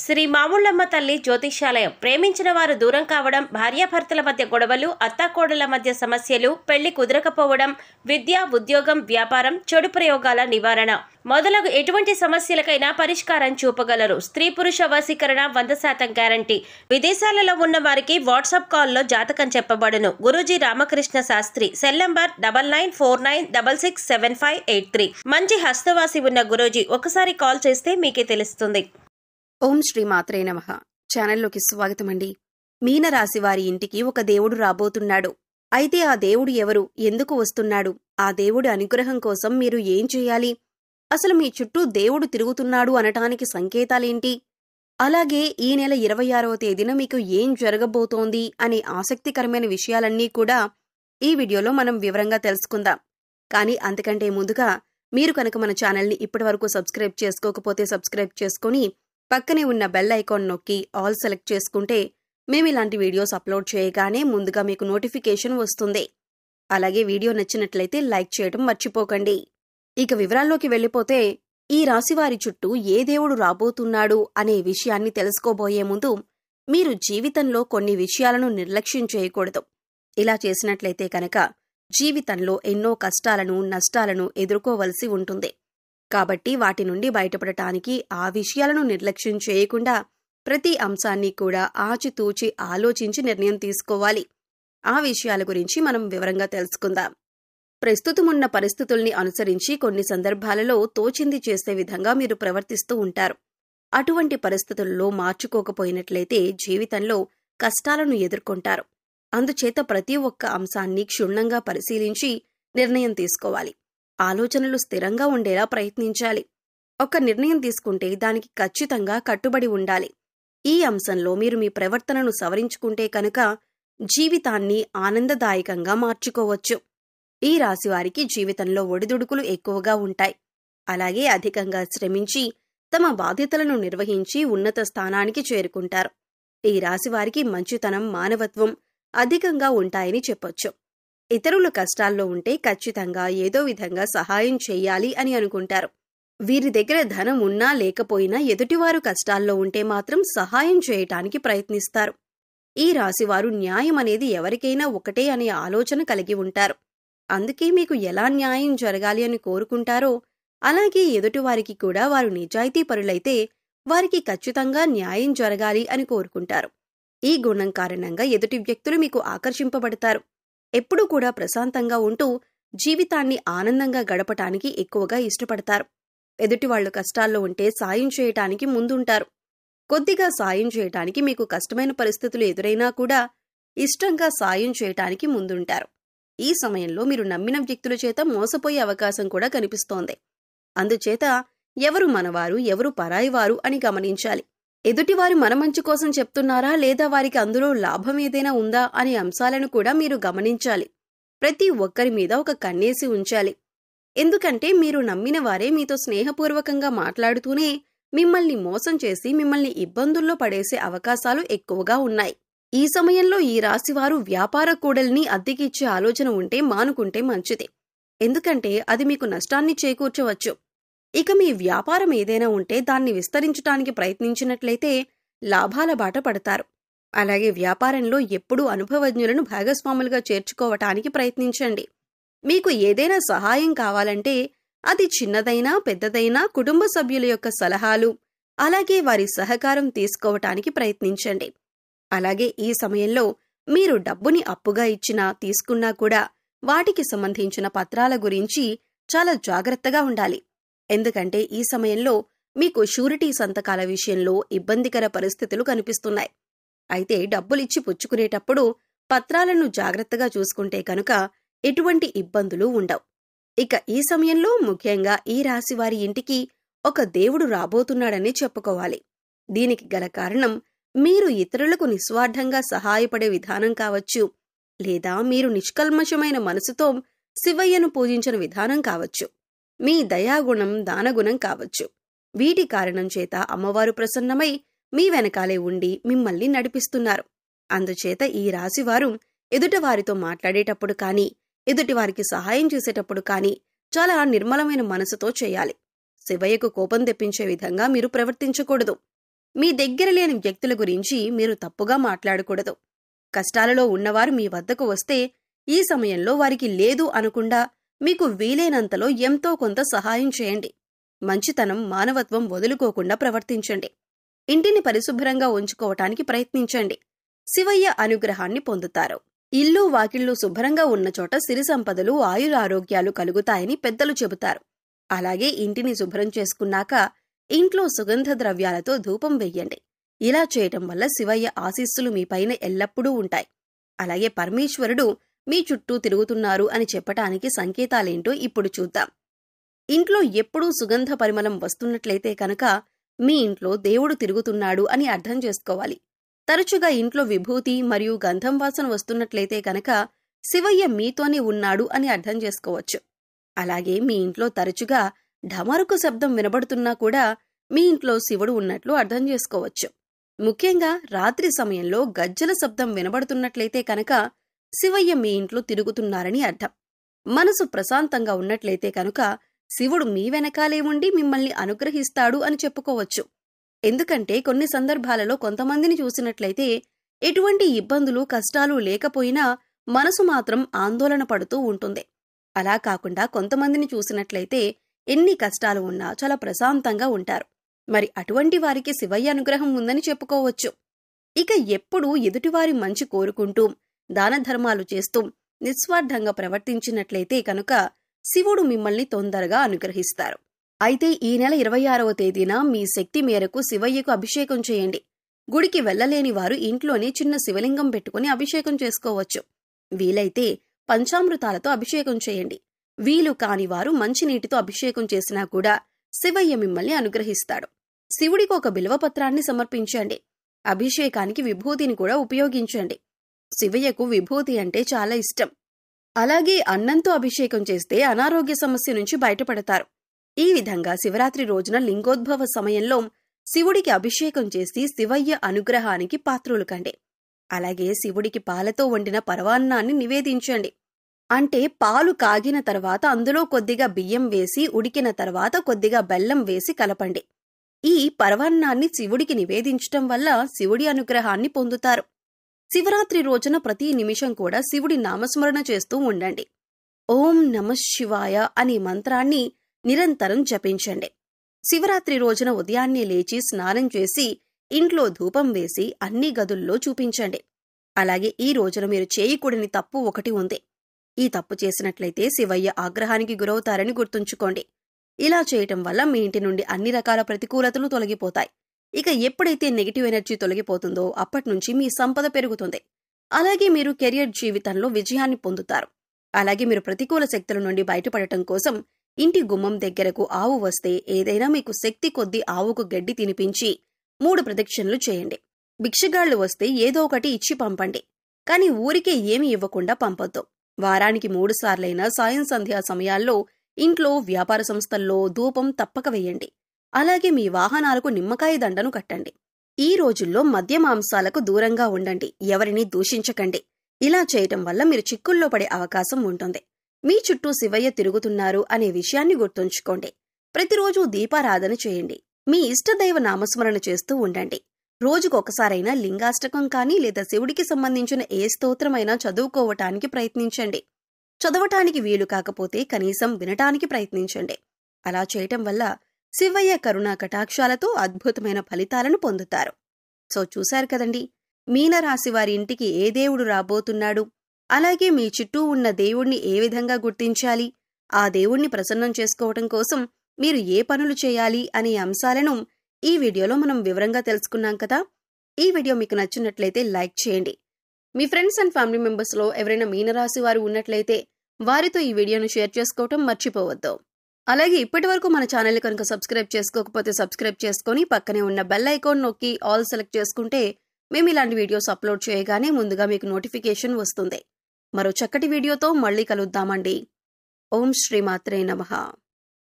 శ్రీ మాముళ్ళమ్మ తల్లి జ్యోతిష్యాలయం. ప్రేమించిన వారు దూరం కావడం, భార్యాభర్తల మధ్య గొడవలు, అత్తాకోడళ్ల మధ్య సమస్యలు, పెళ్లి కుదరకపోవడం, విద్య, ఉద్యోగం, వ్యాపారం, చెడు ప్రయోగాల నివారణ మొదలగు ఎటువంటి సమస్యలకైనా పరిష్కారం చూపగలరు. స్త్రీ పురుష వశీకరణ 100% గ్యారంటీ. విదేశాలలో ఉన్న వారికి వాట్సాప్ కాల్లో జాతకం చెప్పబడును. గురూజీ రామకృష్ణ శాస్త్రి. Cell number 9949667583. మంచి హస్తవాసి ఉన్న గురూజీ. ఒకసారి కాల్ చేస్తే మీకే తెలుస్తుంది. ఓం శ్రీ మాత్రే నమః. ఛానల్లోకి స్వాగతమండి. మీనరాశి వారి ఇంటికి ఒక దేవుడు రాబోతున్నాడు. అయితే ఆ దేవుడు ఎవరు, ఎందుకు వస్తున్నాడు, ఆ దేవుడి అనుగ్రహం కోసం మీరు ఏం చేయాలి, అసలు మీ చుట్టూ దేవుడు తిరుగుతున్నాడు అనటానికి సంకేతాలేంటి, అలాగే ఈ నెల 26వ తేదీన మీకు ఏం జరగబోతోంది అనే ఆసక్తికరమైన విషయాలన్నీ కూడా ఈ వీడియోలో మనం వివరంగా తెలుసుకుందాం. కానీ అంతకంటే ముందుగా మీరు కనుక మన ఛానల్ని ఇప్పటివరకు సబ్స్క్రైబ్ చేసుకోకపోతే సబ్స్క్రైబ్ చేసుకుని పక్కనే ఉన్న బెల్ ఐకాన్ నొక్కి ఆల్ సెలెక్ట్ చేసుకుంటే మేము ఇలాంటి వీడియోస్ అప్లోడ్ చేయగానే ముందుగా మీకు నోటిఫికేషన్ వస్తుంది. అలాగే వీడియో నచ్చినట్లయితే లైక్ చేయడం మర్చిపోకండి. ఇక వివరాల్లోకి వెళ్ళిపోతే, ఈ రాశివారి చుట్టూ ఏ దేవుడు రాబోతున్నాడు అనే విషయాన్ని తెలుసుకోబోయే ముందు మీరు జీవితంలో కొన్ని విషయాలను నిర్లక్ష్యం చేయకూడదు. ఇలా చేసినట్లయితే కనుక జీవితంలో ఎన్నో కష్టాలను, నష్టాలను ఎదుర్కోవలసి ఉంటుంది. కాబట్టి వాటి నుండి బయటపడటానికి ఆ విషయాలను నిర్లక్ష్యం చేయకుండా ప్రతి అంశాన్ని కూడా ఆచితూచి ఆలోచించి నిర్ణయం తీసుకోవాలి. ఆ విషయాల గురించి మనం వివరంగా తెలుసుకుందాం. ప్రస్తుతమున్న పరిస్థితుల్ని అనుసరించి కొన్ని సందర్భాలలో తోచింది చేసే విధంగా మీరు ప్రవర్తిస్తూ ఉంటారు. అటువంటి పరిస్థితుల్లో మార్చుకోకపోయినట్లయితే జీవితంలో కష్టాలను ఎదుర్కొంటారు. అందుచేత ప్రతి ఒక్క అంశాన్ని క్షుణ్ణంగా పరిశీలించి నిర్ణయం తీసుకోవాలి. ఆలోచనలు స్థిరంగా ఉండేలా ప్రయత్నించాలి. ఒక నిర్ణయం తీసుకుంటే దానికి ఖచ్చితంగా కట్టుబడి ఉండాలి. ఈ అంశంలో మీరు మీ ప్రవర్తనను సవరించుకుంటే కనుక జీవితాన్ని ఆనందదాయకంగా మార్చుకోవచ్చు. ఈ రాశివారికి జీవితంలో ఒడిదుడుకులు ఎక్కువగా ఉంటాయి. అలాగే అధికంగా శ్రమించి తమ బాధ్యతలను నిర్వహించి ఉన్నత స్థానానికి చేరుకుంటారు. ఈ రాశివారికి మంచితనం, మానవత్వం అధికంగా ఉంటాయని చెప్పొచ్చు. ఇతరులు కష్టాల్లో ఉంటే ఖచ్చితంగా ఏదో విధంగా సహాయం చెయ్యాలి అని అనుకుంటారు. వీరి దగ్గర ధనం ఉన్నా లేకపోయినా ఎదుటివారు కష్టాల్లో ఉంటే మాత్రం సహాయం చేయటానికి ప్రయత్నిస్తారు. ఈ రాశివారు న్యాయం అనేది ఎవరికైనా ఒకటే అనే ఆలోచన కలిగి ఉంటారు. అందుకే మీకు ఎలా న్యాయం జరగాలి అని కోరుకుంటారో అలాగే ఎదుటివారికి కూడా వారు నిజాయితీపరులైతే వారికి ఖచ్చితంగా న్యాయం జరగాలి అని కోరుకుంటారు. ఈ గుణం కారణంగా ఎదుటి వ్యక్తులు మీకు ఆకర్షింపబడతారు. ఎప్పుడూ కూడా ప్రశాంతంగా ఉంటూ జీవితాన్ని ఆనందంగా గడపటానికి ఎక్కువగా ఇష్టపడతారు. ఎదుటివాళ్లు కష్టాల్లో ఉంటే సాయం చేయటానికి ముందుంటారు. కొద్దిగా సాయం చేయటానికి మీకు కష్టమైన పరిస్థితులు ఎదురైనా కూడా ఇష్టంగా సాయం చేయటానికి ముందుంటారు. ఈ సమయంలో మీరు నమ్మిన వ్యక్తుల చేత మోసపోయే అవకాశం కూడా కనిపిస్తోంది. అందుచేత ఎవరు మనవారు, ఎవరు పరాయివారు అని గమనించాలి. ఎదుటివారు మన మంచి కోసం చెప్తున్నారా లేదా వారికి అందులో లాభం ఏదైనా ఉందా అనే అంశాలను కూడా మీరు గమనించాలి. ప్రతి ఒక్కరి మీద ఒక కన్నేసి ఉంచాలి. ఎందుకంటే మీరు నమ్మిన వారే మీతో స్నేహపూర్వకంగా మాట్లాడుతూనే మిమ్మల్ని మోసం చేసి మిమ్మల్ని ఇబ్బందుల్లో పడేసే అవకాశాలు ఎక్కువగా ఉన్నాయి. ఈ సమయంలో ఈ రాశివారు వ్యాపార కూడల్ని అద్దెకిచ్చే ఆలోచన ఉంటే మానుకుంటే మంచిది. ఎందుకంటే అది మీకు నష్టాన్ని చేకూర్చవచ్చు. ఇక మీ వ్యాపారం ఏదైనా ఉంటే దాన్ని విస్తరించటానికి ప్రయత్నించినట్లయితే లాభాల బాట పడతారు. అలాగే వ్యాపారంలో ఎప్పుడూ అనుభవజ్ఞులను భాగస్వాములుగా చేర్చుకోవటానికి ప్రయత్నించండి. మీకు ఏదైనా సహాయం కావాలంటే అది చిన్నదైనా పెద్దదైనా కుటుంబ సభ్యుల యొక్క సలహాలు అలాగే వారి సహకారం తీసుకోవటానికి ప్రయత్నించండి. అలాగే ఈ సమయంలో మీరు డబ్బుని అప్పుగా ఇచ్చినా తీసుకున్నా కూడా వాటికి సంబంధించిన పత్రాల గురించి చాలా జాగ్రత్తగా ఉండాలి. ఎందుకంటే ఈ సమయంలో మీకు షూరిటీ సంతకాల విషయంలో ఇబ్బందికర పరిస్థితులు కనిపిస్తున్నాయి. అయితే డబ్బులిచ్చి పుచ్చుకునేటప్పుడు పత్రాలను జాగ్రత్తగా చూసుకుంటే కనుక ఎటువంటి ఇబ్బందులు ఉండవు. ఇక ఈ సమయంలో ముఖ్యంగా ఈ రాశివారి ఇంటికి ఒక దేవుడు రాబోతున్నాడని చెప్పుకోవాలి. దీనికి గల కారణం మీరు ఇతరులకు నిస్వార్థంగా సహాయపడే విధానం కావచ్చు, లేదా మీరు నిష్కల్మషమైన మనసుతో శివయ్యను పూజించిన విధానం కావచ్చు, మీ దయాగుణం, దానగుణం కావచ్చు. వీటి కారణం చేత అమ్మవారు ప్రసన్నమై మీ వెనకాలే ఉండి మిమ్మల్ని నడిపిస్తున్నారు. అందుచేత ఈ రాశివారు ఎదుటివారితో మాట్లాడేటప్పుడు కానీ ఎదుటివారికి సహాయం చేసేటప్పుడు కానీ చాలా నిర్మలమైన మనసుతో చేయాలి. శివయ్యకు కోపం తెప్పించే విధంగా మీరు ప్రవర్తించకూడదు. మీ దగ్గర లేని వ్యక్తుల గురించి మీరు తప్పుగా మాట్లాడకూడదు. కష్టాలలో ఉన్నవారు మీ వద్దకు వస్తే ఈ సమయంలో వారికి లేదు అనకుండా మీకు వీలైనంతలో ఎంతో కొంత సహాయం చేయండి. మంచితనం, మానవత్వం వదులుకోకుండా ప్రవర్తించండి. ఇంటిని పరిశుభ్రంగా ఉంచుకోవటానికి ప్రయత్నించండి. శివయ్య అనుగ్రహాన్ని పొందుతారు. ఇల్లు వాకిళ్లు శుభ్రంగా ఉన్న చోట సిరి సంపదలు, ఆయురారోగ్యాలు కలుగుతాయని పెద్దలు చెబుతారు. అలాగే ఇంటిని శుభ్రం చేసుకున్నాక ఇంట్లో సుగంధ ద్రవ్యాలతో ధూపం వెయ్యండి. ఇలా చేయటం వల్ల శివయ్య ఆశీస్సులు మీపైన ఎల్లప్పుడూ ఉంటాయి. అలాగే పరమేశ్వరుడు మీ చుట్టూ తిరుగుతున్నారు అని చెప్పటానికి సంకేతాలేంటో ఇప్పుడు చూద్దాం. ఇంట్లో ఎప్పుడూ సుగంధ పరిమళం వస్తున్నట్లయితే కనుక మీ ఇంట్లో దేవుడు తిరుగుతున్నాడు అని అర్థం చేసుకోవాలి. తరచుగా ఇంట్లో విభూతి మరియు గంధం వాసన వస్తున్నట్లయితే కనుక శివయ్య మీతోనే ఉన్నాడు అని అర్థం చేసుకోవచ్చు. అలాగే మీ ఇంట్లో తరచుగా ఢమరుకు శబ్దం వినబడుతున్నా కూడా మీ ఇంట్లో శివుడు ఉన్నట్లు అర్థం చేసుకోవచ్చు. ముఖ్యంగా రాత్రి సమయంలో గజ్జల శబ్దం వినబడుతున్నట్లయితే కనుక శివయ్య మీ ఇంట్లో తిరుగుతున్నారని అర్థం. మనసు ప్రశాంతంగా ఉన్నట్లయితే కనుక శివుడు మీ వెనకాలే ఉండి మిమ్మల్ని అనుగ్రహిస్తాడు అని చెప్పుకోవచ్చు. ఎందుకంటే కొన్ని సందర్భాలలో కొంతమందిని చూసినట్లయితే ఎటువంటి ఇబ్బందులు, కష్టాలు లేకపోయినా మనసు మాత్రం ఆందోళన పడుతూ ఉంటుంది. అలా కాకుండా కొంతమందిని చూసినట్లయితే ఎన్ని కష్టాలు ఉన్నా చాలా ప్రశాంతంగా ఉంటారు. మరి అటువంటి వారికి శివయ్య అనుగ్రహం ఉందని చెప్పుకోవచ్చు. ఇక ఎప్పుడూ ఎదుటివారి మంచి కోరుకుంటూ దాన ధర్మాలు చేస్తూ నిస్వార్థంగా ప్రవర్తించినట్లయితే కనుక శివుడు మిమ్మల్ని తొందరగా అనుగ్రహిస్తారు. అయితే ఈ నెల 26వ తేదీన మీ శక్తి మేరకు శివయ్యకు అభిషేకం చేయండి. గుడికి వెళ్లలేని వారు ఇంట్లోనే చిన్న శివలింగం పెట్టుకుని అభిషేకం చేసుకోవచ్చు. వీలైతే పంచామృతాలతో అభిషేకం చేయండి. వీలు కాని వారు మంచినీటితో అభిషేకం చేసినా కూడా శివయ్య మిమ్మల్ని అనుగ్రహిస్తాడు. శివుడికి ఒక బిల్వపత్రాన్ని సమర్పించండి. అభిషేకానికి విభూతిని కూడా ఉపయోగించండి. శివయ్యకు విభూతి అంటే చాలా ఇష్టం. అలాగే అన్నంతో అభిషేకం చేస్తే అనారోగ్య సమస్య నుంచి బయటపడతారు. ఈ విధంగా శివరాత్రి రోజున లింగోద్భవ సమయంలో శివుడికి అభిషేకం చేసి శివయ్య అనుగ్రహానికి పాత్రులు కండి. అలాగే శివుడికి పాలతో వండిన పరవాన్నాన్ని నివేదించండి. అంటే పాలు కాగిన తర్వాత అందులో కొద్దిగా బియ్యం వేసి ఉడికిన తర్వాత కొద్దిగా బెల్లం వేసి కలపండి. ఈ పరవాన్నాన్ని శివుడికి నివేదించటం వల్ల శివుడి అనుగ్రహాన్ని పొందుతారు. శివరాత్రి రోజున ప్రతి నిమిషం కూడా శివుడి నామస్మరణ చేస్తూ ఉండండి. ఓం నమః శివాయ అనే మంత్రాన్ని నిరంతరం జపించండి. శివరాత్రి రోజున ఉదయాన్నే లేచి స్నానం చేసి ఇంట్లో ధూపం వేసి అన్ని గదుల్లో చూపించండి. అలాగే ఈ రోజున మీరు చేయకూడని తప్పు ఒకటి ఉంది. ఈ తప్పు చేసినట్లయితే శివయ్య ఆగ్రహానికి గురవుతారని గుర్తుంచుకోండి. ఇలా చేయటం వల్ల మీ ఇంటి నుండి అన్ని రకాల ప్రతికూలతలు తొలగిపోతాయి. ఇక ఎప్పుడైతే నెగిటివ్ ఎనర్జీ తొలగిపోతుందో అప్పట్నుంచి మీ సంపద పెరుగుతుంది. అలాగే మీరు కెరియర్ జీవితంలో విజయాన్ని పొందుతారు. అలాగే మీరు ప్రతికూల శక్తుల నుండి బయటపడటం కోసం ఇంటి గుమ్మం దగ్గరకు ఆవు వస్తే ఏదైనా మీకు శక్తి కొద్దీ ఆవుకు గడ్డి తినిపించి 3 ప్రదక్షిణలు చేయండి. భిక్షగాళ్లు వస్తే ఏదో ఒకటి ఇచ్చి పంపండి. కాని ఊరికే ఏమీ ఇవ్వకుండా పంపొద్దు. వారానికి 3 సార్లైనా సాయం సంధ్యా సమయాల్లో ఇంట్లో, వ్యాపార సంస్థల్లో ధూపం తప్పక వేయండి. అలాగే మీ వాహనాలకు నిమ్మకాయ దండను కట్టండి. ఈ రోజుల్లో మద్య మాంసాలకు దూరంగా ఉండండి. ఎవరిని దూషించకండి. ఇలా చేయటం వల్ల మీరు చిక్కుల్లో పడే అవకాశం ఉంటుంది. మీ చుట్టూ శివయ్య తిరుగుతున్నారు అనే విషయాన్ని గుర్తుంచుకోండి. ప్రతిరోజు దీపారాధన చేయండి. మీ ఇష్టదైవ నామస్మరణ చేస్తూ ఉండండి. రోజుకొకసారైనా లింగాష్టకం కానీ లేదా శివుడికి సంబంధించిన ఏ స్తోత్రమైనా చదువుకోవటానికి ప్రయత్నించండి. చదవటానికి వీలు కాకపోతే కనీసం వినటానికి ప్రయత్నించండి. అలా చేయటం వల్ల శివయ్య కరుణా కటాక్షాలతో అద్భుతమైన ఫలితాలను పొందుతారు. సో చూశారు కదండి, మీనరాశి వారి ఇంటికి ఏ దేవుడు రాబోతున్నాడు, అలాగే మీ చుట్టూ ఉన్న దేవుణ్ణి ఏ విధంగా గుర్తించాలి, ఆ దేవుణ్ణి ప్రసన్నం చేసుకోవటం కోసం మీరు ఏ పనులు చేయాలి అనే అంశాలను ఈ వీడియోలో మనం వివరంగా తెలుసుకున్నాం కదా. ఈ వీడియో మీకు నచ్చినట్లయితే లైక్ చేయండి. మీ ఫ్రెండ్స్ అండ్ ఫ్యామిలీ మెంబర్స్లో ఎవరైనా మీనరాశి వారు ఉన్నట్లయితే వారితో ఈ వీడియోను షేర్ చేసుకోవటం మర్చిపోవద్దు. అలాగే ఇప్పటివరకు మన ఛానల్ని కనుక సబ్స్క్రైబ్ చేసుకోకపోతే సబ్స్క్రైబ్ చేసుకుని పక్కనే ఉన్న బెల్ ఐకాన్ నొక్కి ఆల్ సెలెక్ట్ చేసుకుంటే మేము ఇలాంటి వీడియోస్ అప్లోడ్ చేయగానే ముందుగా మీకు నోటిఫికేషన్ వస్తుంది. మరో చక్కటి వీడియోతో మళ్ళీ కలుద్దామండి. ఓం శ్రీమాత్రే నమః.